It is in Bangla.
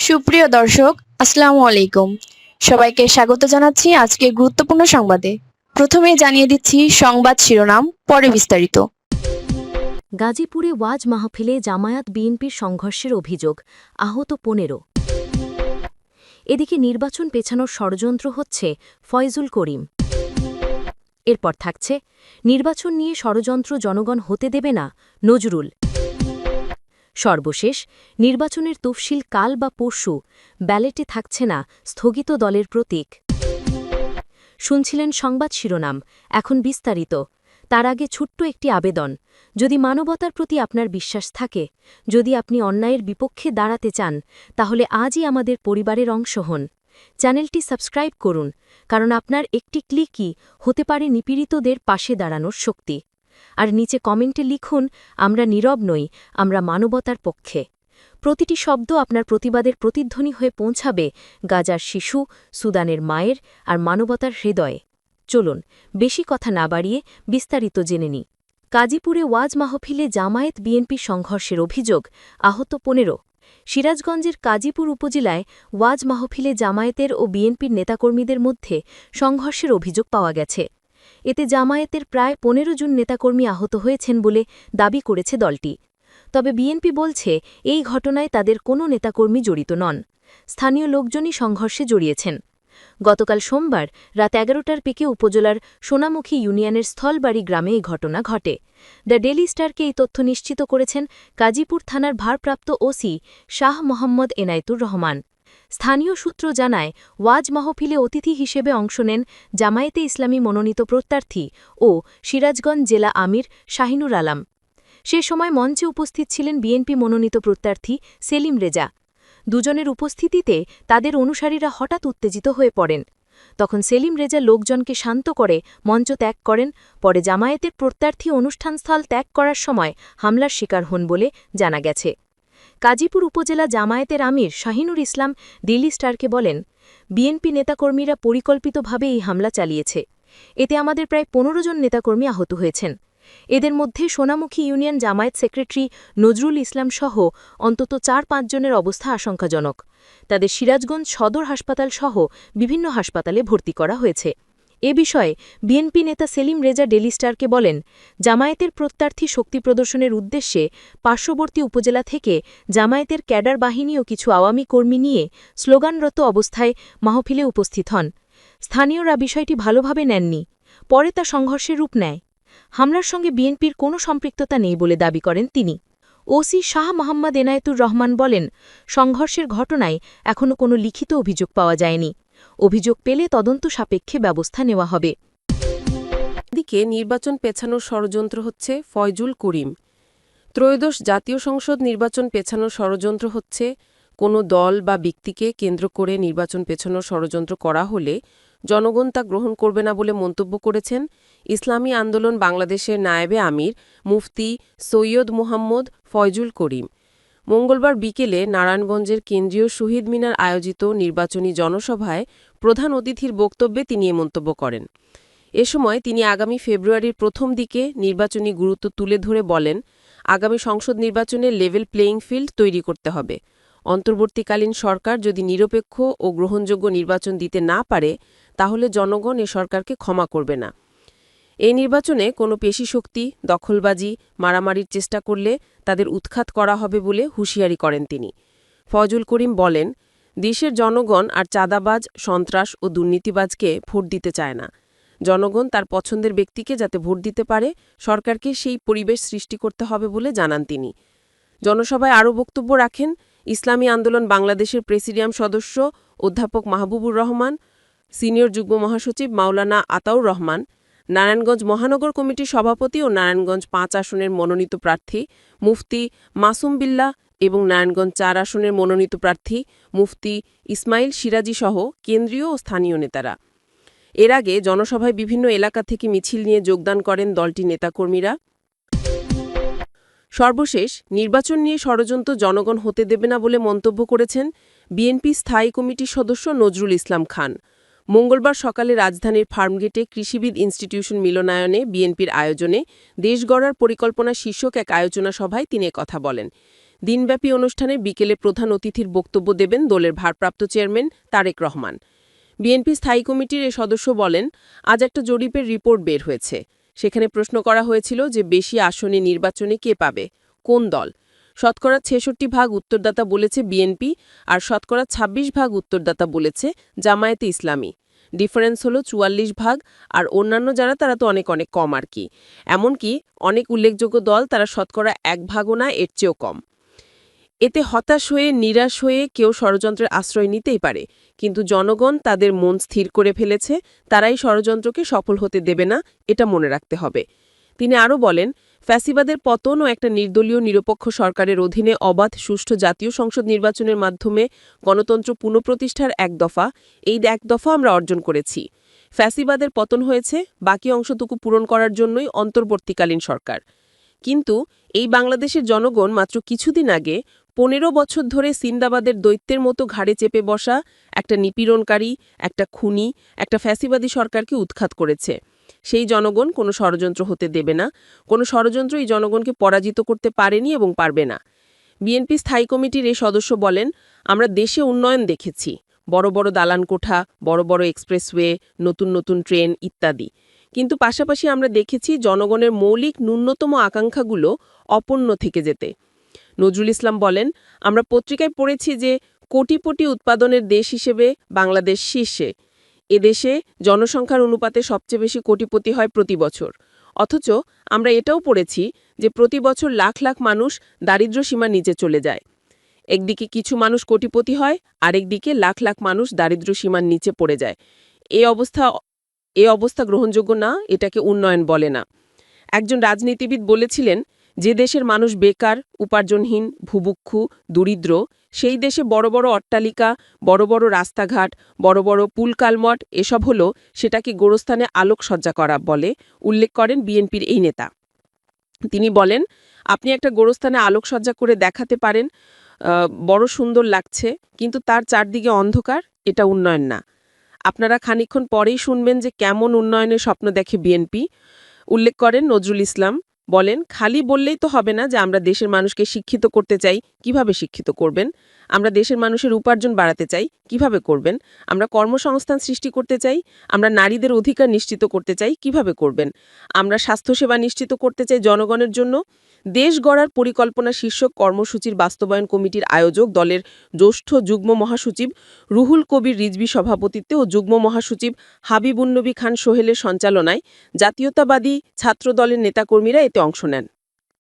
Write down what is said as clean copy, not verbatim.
সুপ্রিয় দর্শক, আসসালামু আলাইকুম। সবাইকে স্বাগত জানাচ্ছি আজকে গুরুত্বপূর্ণ সংবাদে। প্রথমেই জানিয়ে দিচ্ছি সংবাদ শিরোনাম, পরে বিস্তারিত। গাজীপুরে ওয়াজ মাহফিলে জামায়াত বিএনপির সংঘর্ষের অভিযোগ, আহত ১৫। এদিকে নির্বাচন পেছানোর ষড়যন্ত্র হচ্ছে, ফয়জুল করিম। এরপর থাকছে, নির্বাচন নিয়ে ষড়যন্ত্র জনগণ হতে দেবে না, নজরুল। সর্বশেষ, নির্বাচনের তফসিল কাল বা পরশু, ব্যালেটে থাকছে না স্থগিত দলের প্রতীক। শুনছিলেন সংবাদ শিরোনাম, এখন বিস্তারিত। তার আগে ছোট্ট একটি আবেদন। যদি মানবতার প্রতি আপনার বিশ্বাস থাকে, যদি আপনি অন্যায়ের বিপক্ষে দাঁড়াতে চান, তাহলে আজই আমাদের পরিবারের অংশ হন। চ্যানেলটি সাবস্ক্রাইব করুন, কারণ আপনার একটি ক্লিকই হতে পারে নিপীড়িতদের পাশে দাঁড়ানোর শক্তি। আর নিচে কমেন্টে লিখুন, আমরা নীরব নই, আমরা মানবতার পক্ষে। প্রতিটি শব্দ আপনার প্রতিবাদের প্রতিধ্বনি হয়ে পৌঁছাবে গাজার শিশু, সুদানের মায়ের আর মানবতার হৃদয়ে। চলুন, বেশি কথা না বাড়িয়ে বিস্তারিত জেনে নিই। গাজীপুরে ওয়াজ মাহফিলে জামায়াত বিএনপি সংঘর্ষের অভিযোগ, আহত ১৫। সিরাজগঞ্জের কাজীপুর উপজেলায় ওয়াজ মাহফিলে জামায়াতের ও বিএনপির নেতাকর্মীদের মধ্যে সংঘর্ষের অভিযোগ পাওয়া গেছে। এতে জামায়াতের প্রায় ১৫ জন নেতাকর্মী আহত হয়েছেন বলে দাবি করেছে দলটি। তবে বিএনপি বলছে, এই ঘটনায় তাদের কোনো নেতাকর্মী জড়িত নন। স্থানীয় লোকজনই সংঘর্ষে জড়িয়েছেন। গতকাল সোমবার রাত ১১টার পিকে উপজেলার সোনামুখী ইউনিয়নের স্থলবাড়ি গ্রামে এই ঘটনা ঘটে। দ্য ডেলি স্টারকে এই তথ্য নিশ্চিত করেছেন গাজীপুর থানার ভারপ্রাপ্ত ওসি শাহ মোহাম্মদ এনায়েতুর রহমান। স্থানীয় সূত্র জানায়, ওয়াজ মাহফিলে অতিথি হিসেবে অংশ নেন জামায়াতে ইসলামী মনোনীত প্রত্যার্থী ও সিরাজগঞ্জ জেলা আমির শাহিনুর আলম। সে সময় মঞ্চে উপস্থিত ছিলেন বিএনপি মনোনীত প্রত্যার্থী সেলিম রেজা। দুজনের উপস্থিতিতে তাদের অনুসারীরা হঠাৎ উত্তেজিত হয়ে পড়েন। তখন সেলিম রেজা লোকজনকে শান্ত করে মঞ্চ ত্যাগ করেন। পরে জামায়াতের প্রত্যার্থী অনুষ্ঠানস্থল ত্যাগ করার সময় হামলার শিকার হন বলে জানা গেছে। গাজীপুর উপজেলা জামায়াতের আমির শাহিনুর ইসলাম ডেইলি স্টারকে বলেন, বিএনপি নেতাকর্মীরা পরিকল্পিতভাবে এই হামলা চালিয়েছে। এতে আমাদের প্রায় ১৫ জন নেতাকর্মী আহত হয়েছেন। এদের মধ্যে সোনামুখী ইউনিয়ন জামায়াত সেক্রেটারি নজরুল ইসলাম সহ অন্তত ৪-৫ জনের অবস্থা আশঙ্কাজনক। তাদের সিরাজগঞ্জ সদর হাসপাতাল সহ বিভিন্ন হাসপাতালে ভর্তি করা হয়েছে। এ বিষয়ে বিএনপি নেতা সেলিম রেজা ডেইলি স্টারকে বলেন, জামায়াতের প্রত্যার্থী শক্তি প্রদর্শনের উদ্দেশ্যে পার্শ্ববর্তী উপজেলা থেকে জামায়াতের ক্যাডার বাহিনী ও কিছু আওয়ামী কর্মী নিয়ে স্লোগানরত অবস্থায় মাহফিলে উপস্থিত হন। স্থানীয়রা বিষয়টি ভালোভাবে নেননি। পরে তা সংঘর্ষের রূপ নেয়। হামলার সঙ্গে বিএনপির কোনো সম্পৃক্ততা নেই বলে দাবি করেন তিনি। ওসি শাহ মোহাম্মদ এনায়েতুর রহমান বলেন, সংঘর্ষের ঘটনায় এখনও কোনো লিখিত অভিযোগ পাওয়া যায়নি। অভিযোগ পেলে তদন্ত সাপেক্ষে ব্যবস্থা নেওয়া হবে। দিকে নির্বাচন পেছানোর ষড়যন্ত্র হচ্ছে, ফয়জুল করিম। ত্রয়োদশ জাতীয় সংসদ নির্বাচন পেছানোর ষড়যন্ত্র হচ্ছে। কোনো দল বা ব্যক্তিকে কেন্দ্র করে নির্বাচন পেছানোর ষড়যন্ত্র করা হলে জনগণ তা গ্রহণ করবে না বলে মন্তব্য করেছেন ইসলামী আন্দোলন বাংলাদেশের নায়েবে আমির মুফতি সৈয়দ মুহাম্মদ ফয়জুল করিম। মঙ্গলবার বিকেলে নারায়ণগঞ্জের কেন্দ্রীয় শহীদ মিনার আয়োজিত নির্বাচনী জনসভায় প্রধান অতিথির বক্তব্যে তিনি এ মন্তব্য করেন। এ সময় তিনি আগামী ফেব্রুয়ারির প্রথম দিকে নির্বাচনী গুরুত্ব তুলে ধরে বলেন, আগামী সংসদ নির্বাচনে লেভেল প্লেয়িং ফিল্ড তৈরি করতে হবে। অন্তর্বর্তীকালীন সরকার যদি নিরপেক্ষ ও গ্রহণযোগ্য নির্বাচন দিতে না পারে, তাহলে জনগণ এ সরকারকে ক্ষমা করবে না। এই নির্বাচনে কোনো পেশিশক্তি, দখলবাজি, মারামারির চেষ্টা করলে তাদের উৎখাত করা হবে বলে হুঁশিয়ারি করেন তিনি। ফয়জুল করিম বলেন, দেশের জনগণ আর চাঁদাবাজ, সন্ত্রাস ও দুর্নীতিবাজকে ভোট দিতে চায় না। জনগণ তার পছন্দের ব্যক্তিকে যাতে ভোট দিতে পারে, সরকারকে সেই পরিবেশ সৃষ্টি করতে হবে বলে জানান তিনি। জনসভায় আরও বক্তব্য রাখেন ইসলামী আন্দোলন বাংলাদেশের প্রেসিডিয়াম সদস্য অধ্যাপক মাহবুবুর রহমান, সিনিয়র যুগ্ম মহাসচিব মাওলানা আতাউর রহমান, নারায়ণগঞ্জ মহানগর কমিটির সভাপতি ও নারায়ণগঞ্জ ৫ আসনের মনোনীত প্রার্থী মুফতি মাসুম বিল্লাহ এবং নারায়ণগঞ্জ ৪ আসনের মনোনীত প্রার্থী মুফতি ইসমাইল সিরাজি সহ কেন্দ্রীয় ও স্থানীয় নেতারা। এর আগে জনসভায় বিভিন্ন এলাকা থেকে মিছিল নিয়ে যোগদান করেন দলটির নেতাকর্মীরা। সর্বশেষ, নির্বাচন নিয়ে ষড়যন্ত্র জনগণ হতে দেবে না বলে মন্তব্য করেছেন বিএনপি স্থায়ী কমিটির সদস্য নজরুল ইসলাম খান। মঙ্গলবার সকালে রাজধানীর ফার্মগেটে কৃষিবিদ ইনস্টিটিউশন মিলনায়নে বিএনপির আয়োজনে দেশ গড়ার পরিকল্পনা শীর্ষক এক আলোচনা সভায় তিনি কথা বলেন। দিনব্যাপী অনুষ্ঠানে বিকেলে প্রধান অতিথির বক্তব্য দেবেন দলের ভারপ্রাপ্ত চেয়ারম্যান তারেক রহমান। বিএনপি স্থায়ী কমিটির এ সদস্য বলেন, আজ একটা জরিপের রিপোর্ট বের হয়েছে। সেখানে প্রশ্ন করা হয়েছিল যে বেশি আসনে নির্বাচনে কে পাবে, কোন দল। শতকরা ৬৬% উত্তরদাতা বলেছে বিএনপি, আর শতকরা ২৬% উত্তরদাতা বলেছে জামায়াতে ইসলামী। ডিফারেন্স হলো ৪৪%, আর অন্যান্য যারা তারা তো অনেক অনেক কম আর কি। এমনকি অনেক উল্লেখযোগ্য দল তারা শতকরা ১%ও না, এর চেয়েও কম। এতে হতাশ হয়ে নিরাশ হয়ে কেউ ষড়যন্ত্রের আশ্রয় নিতেই পারে, কিন্তু জনগণ তাদের মন স্থির করে ফেলেছে, তারাই ষড়যন্ত্রকে সফল হতে দেবে না, এটা মনে রাখতে হবে। তিনি আরও বলেন, ফ্যাসিবাদের পতন ও একটা নির্দলীয় নিরপেক্ষ সরকারের অধীনে অবাধ সুষ্ঠু জাতীয় সংসদ নির্বাচনের মাধ্যমে গণতন্ত্র পুনঃপ্রতিষ্ঠার এক দফা আমরা অর্জন করেছি। ফ্যাসিবাদের পতন হয়েছে, বাকি অংশটুকু পূরণ করার জন্যই অন্তর্বর্তীকালীন সরকার। কিন্তু এই বাংলাদেশের জনগণ মাত্র কিছুদিন আগে ১৫ বছর ধরে সিন্দাবাদের দৈত্যের মতো ঘাড়ে চেপে বসা একটা নিপীড়নকারী, একটা খুনি, একটা ফ্যাসিবাদী সরকারকে উৎখাত করেছে। সেই জনগণ কোনো ষড়যন্ত্র হতে দেবে না, কোনো ষড়যন্ত্র এই জনগণকে পরাজিত করতে পারেনি এবং পারবে না। বিএনপি স্থায়ী কমিটির এই সদস্য বলেন, আমরা দেশে উন্নয়ন দেখেছি, বড় বড় দালান কোঠা, বড় বড় এক্সপ্রেসওয়ে, নতুন নতুন ট্রেন ইত্যাদি। কিন্তু পাশাপাশি আমরা দেখেছি জনগণের মৌলিক ন্যূনতম আকাঙ্ক্ষাগুলো অপূর্ণ থেকে যেতে। নজরুল ইসলাম বলেন, আমরা পত্রিকায় পড়েছি যে কোটিপতি উৎপাদনের দেশ হিসেবে বাংলাদেশ শীর্ষে। এদেশে জনসংখ্যার অনুপাতে সবচেয়ে বেশি কোটিপতি হয় প্রতি বছর। অথচ আমরা এটাও পড়েছি যে প্রতি বছর লাখ লাখ মানুষ দারিদ্র্য সীমার নিচে চলে যায়। একদিকে কিছু মানুষ কোটিপতি হয়, আরেকদিকে লাখ লাখ মানুষ দারিদ্র্য সীমার নিচে পড়ে যায়। এ অবস্থা গ্রহণযোগ্য না, এটাকে উন্নয়ন বলে না। একজন রাজনীতিবিদ বলেছিলেন, যে দেশের মানুষ বেকার, উপার্জনহীন, ভুভুক্ষু, দরিদ্র, সেই দেশে বড় বড় অট্টালিকা, বড় বড় রাস্তাঘাট, বড় বড় পুলকালমঠ এসব হলো সেটাকে গোরস্থানে আলোকসজ্জা করা বলে উল্লেখ করেন বিএনপির এই নেতা। তিনি বলেন, আপনি একটা গোরস্থানে আলোকসজ্জা করে দেখাতে পারেন বড় সুন্দর লাগছে, কিন্তু তার চারদিকে অন্ধকার, এটা উন্নয়ন না। আপনারা খানিকক্ষণ পরেই শুনবেন যে কেমন উন্নয়নের স্বপ্ন দেখে বিএনপি। উল্লেখ করেন নজরুল ইসলাম, বলেন, খালি বললেই তো হবে না যে আমরা দেশের মানুষকে শিক্ষিত করতে চাই, কিভাবে শিক্ষিত করবেন? আমরা দেশের মানুষের উপার্জন বাড়াতে চাই, কিভাবে করবেন? আমরা কর্মসংস্থান সৃষ্টি করতে চাই, আমরা নারীদের অধিকার নিশ্চিত করতে চাই, কিভাবে করবেন? আমরা স্বাস্থ্যসেবা নিশ্চিত করতে চাই জনগণের জন্য। দেশ গড়ার পরিকল্পনা শীর্ষক কর্মসূচির বাস্তবায়ন কমিটির আয়োজক দলের জ্যেষ্ঠ যুগ্ম মহাসচিব রুহুল কবির রিজভী সভাপতিত্বে ও যুগ্ম মহাসচিব হাবিবুন্নবী খান সোহেলের সঞ্চালনায় জাতীয়তাবাদী ছাত্র দলের নেতাকর্মীরা এতে অংশ নেন।